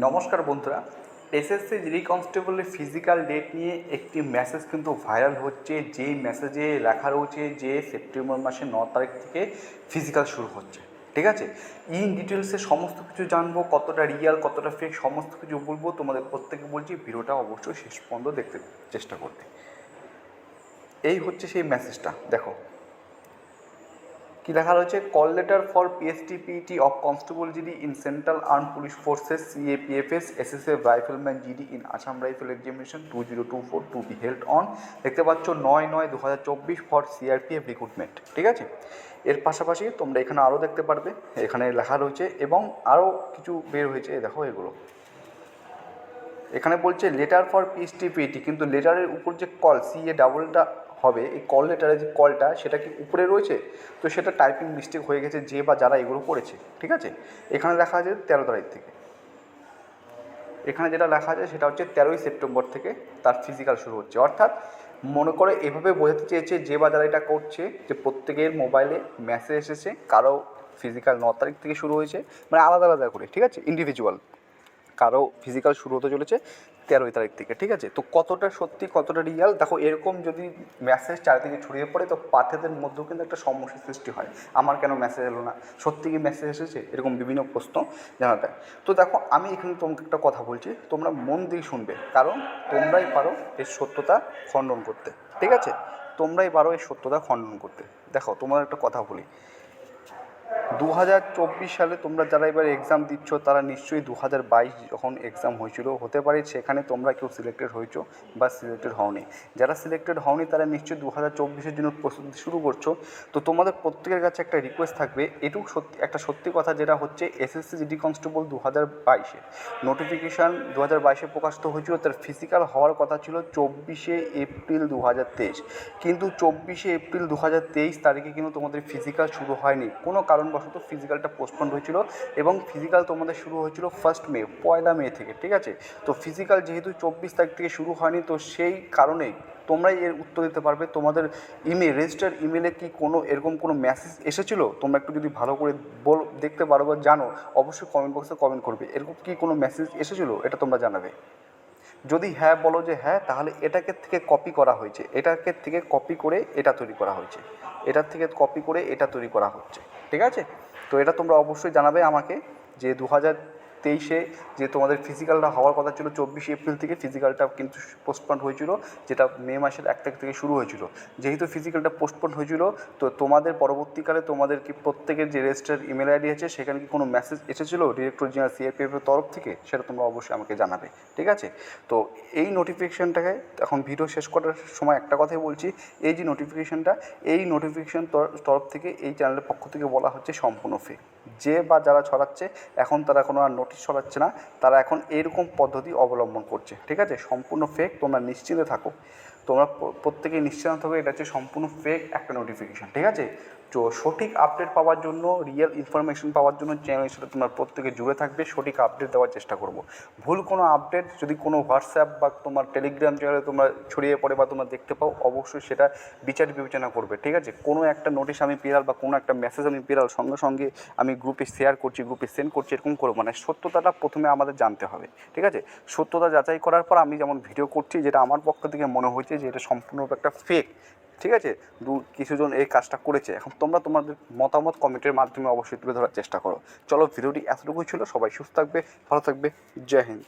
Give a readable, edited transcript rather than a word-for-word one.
নমস্কার বন্ধুরা, SSC GD কনস্টেবলের ফিজিক্যাল ডেট নিয়ে একটি মেসেজ কিন্তু ভাইরাল হচ্ছে। যেই মেসেজে লেখা রয়েছে যে সেপ্টেম্বর মাসের 9 তারিখ থেকে ফিজিক্যাল শুরু হচ্ছে। ঠিক আছে, ইন ডিটেলসে সমস্ত কিছু জানবো, কতটা রিয়াল কতটা ফেক সমস্ত কিছু বলবো। তোমাদের প্রত্যেকে বলছি ভিডিওটা অবশ্যই শেষ পর্যন্ত দেখতে চেষ্টা করতে। এই হচ্ছে সেই মেসেজটা, দেখো কি লেখা রয়েছে। Call letter for PST PET of constable GD in central arm police forces CAPFS SSF rifleman GD in Assam rifle examination 2024 to be held on. দেখতে পাচ্ছ 9/9/2024 ফর সিআরপিএফ রিক্রুটমেন্ট। ঠিক আছে, এর পাশাপাশি তোমরা এখানে আরও দেখতে পারবে, এখানে লেখা রয়েছে এবং আরও কিছু বের হয়েছে। দেখো এগুলো এখানে বলছে লেটার ফর পিএসটি পিইটি, কিন্তু লেটারের উপর যে কল সিএ ডাবলটা হবে, এই কল লেটারের যে কলটা সেটা কি উপরে রয়েছে, তো সেটা টাইপিং মিস্টেক হয়ে গেছে যে বা যারা এগুলো করেছে। ঠিক আছে, এখানে লেখা আছে 13 তারিখ থেকে। এখানে যেটা লেখা আছে সেটা হচ্ছে 13ই সেপ্টেম্বর থেকে তার ফিজিক্যাল শুরু হচ্ছে। অর্থাৎ মনে করে এভাবে বোঝাতে চেয়েছে যে বা যারা এটা করছে যে প্রত্যেকের মোবাইলে মেসেজ এসেছে, কারো ফিজিক্যাল 9 তারিখ থেকে শুরু হয়েছে, মানে আলাদা আলাদা করে। ঠিক আছে, ইন্ডিভিজুয়াল, কারো ফিজিক্যাল শুরু হতে চলেছে 13 তারিখ থেকে। ঠিক আছে, তো কতটা সত্যি কতটা রিয়াল দেখো। এরকম যদি মেসেজ চারিদিকে ছড়িয়ে পড়ে তো পাঠেদের মধ্যেও কিন্তু একটা সমস্যার সৃষ্টি হয়। আমার কেন মেসেজ এলো না, সত্যি কি মেসেজ এসেছে, এরকম বিভিন্ন প্রশ্ন জানাতে। তো দেখো আমি এখানে তোমাকে একটা কথা বলছি, তোমরা মন দিয়ে শুনবে, কারণ তোমরাই পারো এর সত্যতা খণ্ডন করতে। ঠিক আছে, তোমরাই পারো এর সত্যতা খণ্ডন করতে। দেখো তোমার একটা কথা বলি, 2024 সালে তোমরা যারা এবার এক্সাম দিচ্ছ তারা নিশ্চয়ই 2022 যখন এক্সাম হয়েছিল, হতে পারে সেখানে তোমরা কেউ সিলেক্টেড হয়েছো বা সিলেক্টেড হওনি। যারা সিলেক্টেড হওনি তারা নিশ্চয়ই 2024-এর জন্য প্রস্তুতি শুরু করছো। তো তোমাদের প্রত্যেকের কাছে একটা রিকোয়েস্ট থাকবে, এটুকু সত্যি একটা সত্যি কথা, যেটা হচ্ছে এসএসসি জিডি কনস্টেবল 2022-এ নোটিফিকেশান 2022-এ প্রকাশিত হয়েছিল। তার ফিজিক্যাল হওয়ার কথা ছিল 24শে এপ্রিল 2023, কিন্তু 24শে এপ্রিল 2023 তারিখে কিন্তু তোমাদের ফিজিক্যাল শুরু হয়নি। কোনো কারণবশত ফিজিক্যালটা পোস্টপন্ড হয়েছিল এবং ফিজিক্যাল তোমাদের শুরু হয়েছিল 1 মে, 1 মে থেকে। ঠিক আছে, তো ফিজিক্যাল যেহেতু 24 তারিখ থেকে শুরু হয়নি, তো সেই কারণেই তোমরাই এর উত্তর দিতে পারবে। তোমাদের ইমেল, রেজিস্টার্ড ইমেলে কি কোনো এরকম কোনো মেসেজ এসেছিলো? তোমরা একটু যদি ভালো করে দেখতে পারো বা জানো, অবশ্যই কমেন্ট বক্সে কমেন্ট করবে। এরকম কি কোনো মেসেজ এসেছিলো, এটা তোমরা জানাবে। যদি হ্যাঁ বলো যে হ্যাঁ, তাহলে এটাকে থেকে কপি করা হয়েছে, এটাকে থেকে কপি করে এটা তৈরি করা হয়েছে, এটার থেকে কপি করে এটা তৈরি করা হচ্ছে। ঠিক আছে, তো এটা তোমরা অবশ্যই জানাবে আমাকে যে 2023-এ যে তোমাদের ফিজিক্যালটা হওয়ার কথা ছিল 24শে এপ্রিল থেকে, ফিজিক্যালটা কিন্তু পোস্টপন্ড হয়েছিল, যেটা মে মাসের 1 তারিখ থেকে শুরু হয়েছিল। যেহেতু ফিজিক্যালটা পোস্টপন্ড হয়েছিল, তো তোমাদের পরবর্তীকালে তোমাদের কি প্রত্যেকের যে রেজিস্টার্ড ইমেল আইডি আছে সেখানে কি কোনো মেসেজ এসেছিলো ডিরেক্টর জেনারেল সিআরপিএফের তরফ থেকে, সেটা তোমরা অবশ্যই আমাকে জানাবে। ঠিক আছে, তো এই নোটিফিকেশানটাকে এখন ভিডিও শেষ করার সময় একটা কথাই বলছি, এই যে নোটিফিকেশানটা, এই নোটিফিকেশান তরফ থেকে এই চ্যানেলের পক্ষ থেকে বলা হচ্ছে সম্পূর্ণ ফেক। যে বা যারা ছড়াচ্ছে এখন তারা কোনো আর নোটিশ ছড়াচ্ছে না, তারা এখন এরকম পদ্ধতি অবলম্বন করছে। ঠিক আছে, সম্পূর্ণ ফেক, তোমরা নিশ্চিন্তে থাকো, তোমরা প্রত্যেকেই নিশ্চিন্ত থাকো, এটা হচ্ছে সম্পূর্ণ ফেক একটা নোটিফিকেশান। ঠিক আছে, তো সঠিক আপডেট পাওয়ার জন্য, রিয়েল ইনফরমেশন পাওয়ার জন্য চ্যানেলের সাথে তোমরা প্রত্যেকে জুড়ে থাকবে, সঠিক আপডেট দেওয়ার চেষ্টা করব। ভুল কোনো আপডেট যদি কোনো হোয়াটসঅ্যাপ বা তোমার টেলিগ্রাম চ্যানেলে তোমরা ছড়িয়ে পড়ে বা তোমরা দেখতে পাও, অবশ্যই সেটা বিচার বিবেচনা করবে। ঠিক আছে, কোনো একটা নোটিশ আমি পেরাল বা কোনো একটা মেসেজ আমি পেরাল, সঙ্গে সঙ্গে আমি গ্রুপে শেয়ার করছি, গ্রুপে সেন্ড করছি, এরকম করবো না। সত্যতাটা প্রথমে আমাদের জানতে হবে। ঠিক আছে, সত্যতা যাচাই করার পর আমি যেমন ভিডিও করছি, যেটা আমার পক্ষ থেকে মনে হয়েছে যে এটা সম্পূর্ণ একটা ফেক। ঠিক আছে, কিছুজন এই কাজটা করেছে। এখন তোমরা তোমাদের মতামত কমেন্টের মাধ্যমে অবশ্যই তুলে ধরার চেষ্টা করো। চলো, ভিডিওটি এতটুকুই ছিল। সবাই সুস্থ থাকবে, ভালো থাকবে। জয় হিন্দ।